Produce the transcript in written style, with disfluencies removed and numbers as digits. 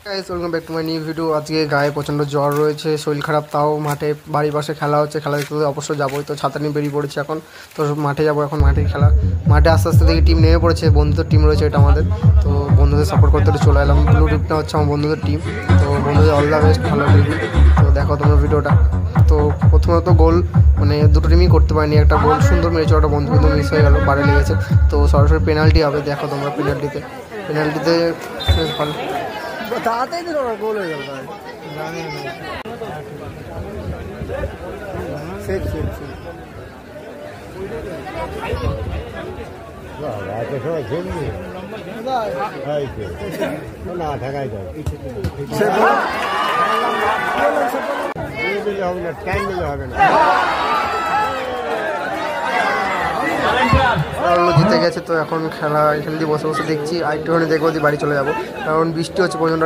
Guys welcome back to my new video. আজকে গায়ে প্রচণ্ড জ্বর রয়েছে, শরীর খারাপ, তাও মাঠে বাড়ির পাশে খেলা হচ্ছে, খেলা দেখতে অবশ্যই যাবোই। তো ছাতা নিয়ে বেরিয়ে পড়েছি এখন। তো মাঠে যাবো এখন, মাঠে খেলা, মাঠে আস্তে আস্তে দেখি টিম নেমে পড়েছে, বন্ধুদের টিম রয়েছে এটা আমাদের। তো বন্ধুদের সাপোর্ট করতে চলে এলাম। ব্লু টিমটা হচ্ছে আমার বন্ধুদের টিম। তো বন্ধুদের অল দ্য বেস্ট, ভালো খেলবি। তো দেখো তোমরা ভিডিওটা। তো প্রথমত গোল মানে দুটো টিমই করতে পারিনি, একটা গোল সুন্দর মেরেছে, ওটা বন্ধু কিন্তু মিস হয়ে গেল, বারে লেগেছে। তো সরাসরি পেনাল্টি হবে, দেখো তোমরা পেনাল্টিতে বেশ ভালো তাড়াতাড়ি দিল, গোল হয়ে গেল। জিতে গেছে। তো এখন খেলা এখান দিয়ে বসে বসে দেখছি, আরেকটুখানি দেখবো দিয়ে বাড়ি চলে যাবো, কারণ বৃষ্টি হচ্ছে প্রচণ্ড।